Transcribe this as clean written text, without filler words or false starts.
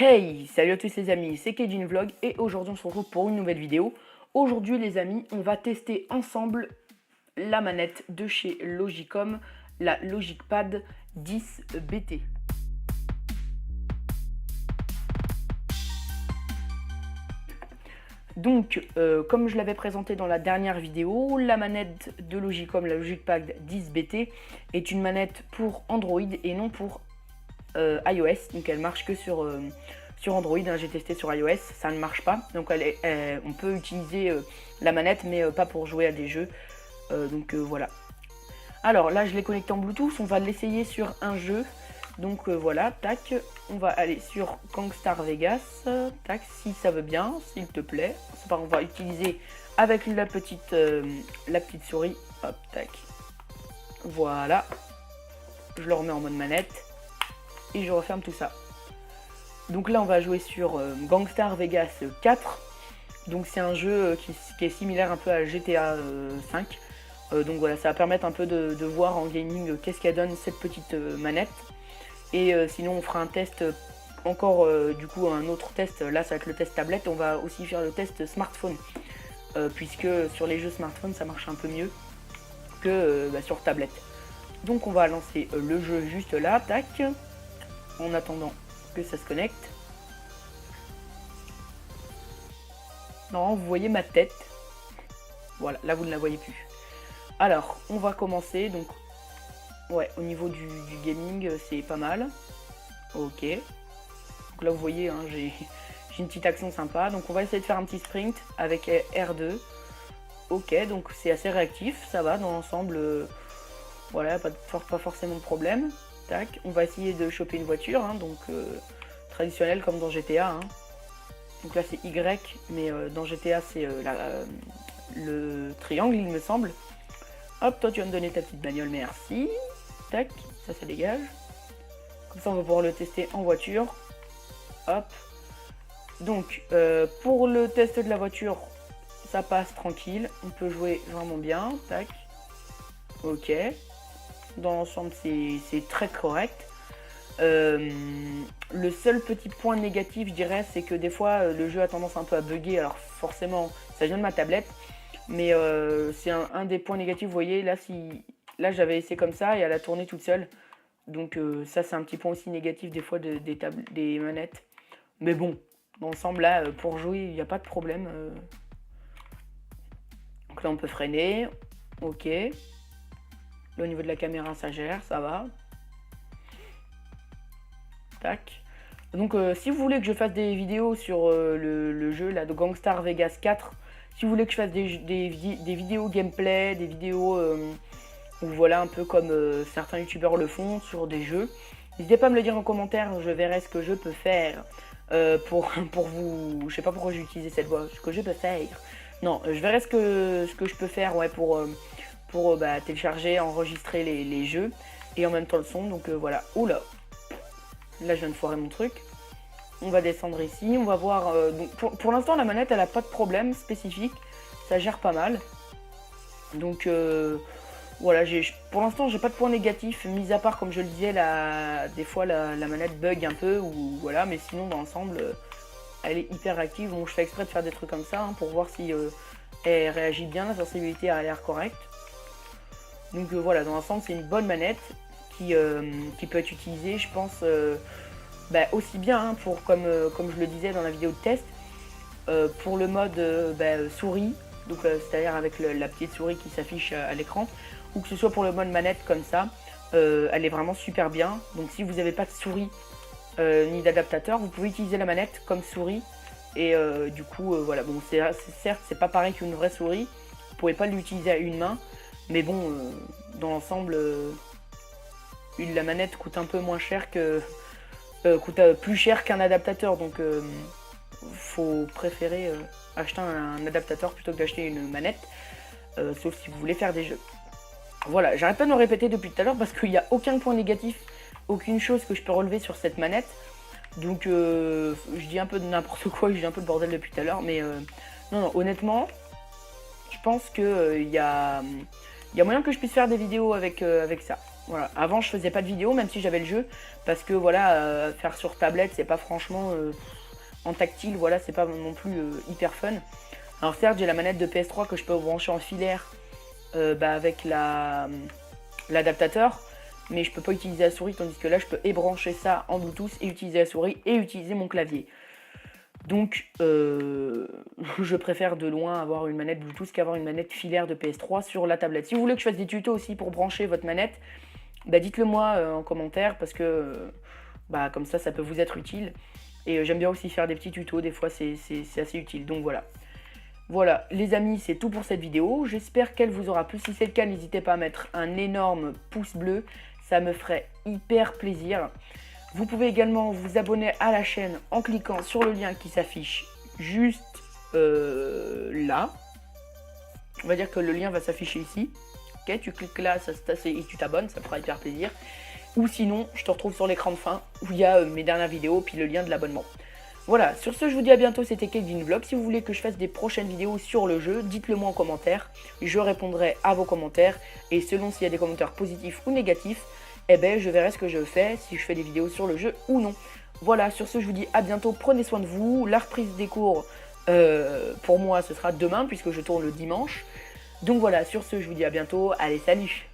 Hey, salut à tous les amis, c'est Kejin Vlog et aujourd'hui on se retrouve pour une nouvelle vidéo. Aujourd'hui les amis, on va tester ensemble la manette de chez Logicom, la LogicPad 10 BT. Donc, comme je l'avais présenté dans la dernière vidéo, la manette de Logicom, la LogicPad 10 BT, est une manette pour Android et non pour iOS. Donc elle marche que sur Android, hein. J'ai testé sur iOS, ça ne marche pas. Donc on peut utiliser la manette, mais pas pour jouer à des jeux. Voilà. Alors là, je l'ai connecté en Bluetooth, on va l'essayer sur un jeu. Donc voilà, tac, on va aller sur Gangstar Vegas, tac, si ça veut bien, s'il te plaît. On va utiliser avec la petite souris, hop, tac. Voilà, je le remets en mode manette et je referme tout ça. Donc là, on va jouer sur Gangstar Vegas 4. Donc c'est un jeu qui est similaire un peu à GTA 5. Donc voilà, ça va permettre un peu de voir en gaming qu'est-ce qu'elle donne cette petite manette. Et sinon on fera un test, encore du coup un autre test, là ça va être le test tablette, on va aussi faire le test smartphone. Puisque sur les jeux smartphone ça marche un peu mieux que sur tablette. Donc on va lancer le jeu juste là, tac, en attendant que ça se connecte. Non, vous voyez ma tête. Voilà, là vous ne la voyez plus. Alors, on va commencer, donc ouais, au niveau du gaming, c'est pas mal. Ok. Donc là, vous voyez, hein, j'ai une petite action sympa. Donc on va essayer de faire un petit sprint avec R2. Ok, donc c'est assez réactif, ça va dans l'ensemble. Voilà, pas forcément de problème. Tac, on va essayer de choper une voiture, hein, donc traditionnelle comme dans GTA. Hein. Donc là c'est Y, mais dans GTA c'est le triangle, il me semble. Hop, toi tu vas me donner ta petite bagnole, merci. Tac, ça dégage. Comme ça on va pouvoir le tester en voiture. Hop. Donc pour le test de la voiture, ça passe tranquille. On peut jouer vraiment bien. Tac. Ok. Dans l'ensemble c'est très correct. Le seul petit point négatif, je dirais, c'est que des fois le jeu a tendance un peu à bugger. Alors forcément, ça vient de ma tablette. Mais c'est un des points négatifs, vous voyez, là j'avais essayé comme ça et elle a tourné toute seule. Donc ça c'est un petit point aussi négatif des fois des manettes. Mais bon, dans l'ensemble là, pour jouer, il n'y a pas de problème. Donc là on peut freiner, ok. Là au niveau de la caméra ça gère, ça va. Tac. Donc si vous voulez que je fasse des vidéos sur le jeu là, de Gangstar Vegas 4, si vous voulez que je fasse des vidéos gameplay, des vidéos où voilà un peu comme certains youtubeurs le font sur des jeux, n'hésitez pas à me le dire en commentaire, je verrai ce que je peux faire pour vous. Je sais pas pourquoi j'ai utilisé cette voix, ce que je peux faire. Non, je verrai ce que je peux faire, ouais, pour télécharger, enregistrer les jeux et en même temps le son. Donc voilà. Oula, là je viens de foirer mon truc. On va descendre ici, on va voir. Donc pour l'instant, la manette, elle a pas de problème spécifique. Ça gère pas mal. Donc voilà, pour l'instant, j'ai pas de point négatif, mis à part, comme je le disais, des fois la manette bug un peu, ou voilà, mais sinon, dans l'ensemble, elle est hyper active. Bon, je fais exprès de faire des trucs comme ça, hein, pour voir si elle réagit bien, la sensibilité a l'air correcte. Donc voilà, dans l'ensemble, c'est une bonne manette qui peut être utilisée, je pense. Aussi bien, hein, comme je le disais dans la vidéo de test, pour le mode souris, donc c'est-à-dire avec la petite souris qui s'affiche à l'écran, ou que ce soit pour le mode manette comme ça, elle est vraiment super bien. Donc si vous n'avez pas de souris ni d'adaptateur, vous pouvez utiliser la manette comme souris. Et du coup, voilà, bon, certes, c'est pas pareil qu'une vraie souris, vous pouvez pas l'utiliser à une main, mais bon, dans l'ensemble, la manette coûte un peu moins cher coûte plus cher qu'un adaptateur, donc faut préférer acheter un adaptateur plutôt que d'acheter une manette, sauf si vous voulez faire des jeux. Voilà, j'arrête pas de me répéter depuis tout à l'heure parce qu'il n'y a aucun point négatif, aucune chose que je peux relever sur cette manette. Donc je dis un peu de n'importe quoi, je dis un peu de bordel depuis tout à l'heure, mais non, honnêtement, je pense que il y a moyen que je puisse faire des vidéos avec ça. Voilà. Avant, je faisais pas de vidéo, même si j'avais le jeu, parce que voilà, faire sur tablette, c'est pas franchement en tactile, voilà, c'est pas non plus hyper fun. Alors certes, j'ai la manette de PS3 que je peux brancher en filaire avec l'adaptateur, mais je peux pas utiliser la souris, tandis que là, je peux ébrancher ça en Bluetooth et utiliser la souris et utiliser mon clavier. Donc, je préfère de loin avoir une manette Bluetooth qu'avoir une manette filaire de PS3 sur la tablette. Si vous voulez que je fasse des tutos aussi pour brancher votre manette, dites-le moi en commentaire parce que comme ça peut vous être utile. Et j'aime bien aussi faire des petits tutos, des fois c'est assez utile. Donc voilà. Voilà les amis, c'est tout pour cette vidéo. J'espère qu'elle vous aura plu. Si c'est le cas, n'hésitez pas à mettre un énorme pouce bleu. Ça me ferait hyper plaisir. Vous pouvez également vous abonner à la chaîne en cliquant sur le lien qui s'affiche juste là. On va dire que le lien va s'afficher ici. Ok, tu cliques là et tu t'abonnes, ça me fera hyper plaisir. Ou sinon, je te retrouve sur l'écran de fin où il y a mes dernières vidéos puis le lien de l'abonnement. Voilà, sur ce, je vous dis à bientôt, c'était Kelvin Vlog. Si vous voulez que je fasse des prochaines vidéos sur le jeu, dites-le moi en commentaire. Je répondrai à vos commentaires et selon s'il y a des commentaires positifs ou négatifs, je verrai ce que je fais, si je fais des vidéos sur le jeu ou non. Voilà, sur ce, je vous dis à bientôt, prenez soin de vous. La reprise des cours, pour moi, ce sera demain puisque je tourne le dimanche. Donc voilà, sur ce, je vous dis à bientôt. Allez, salut!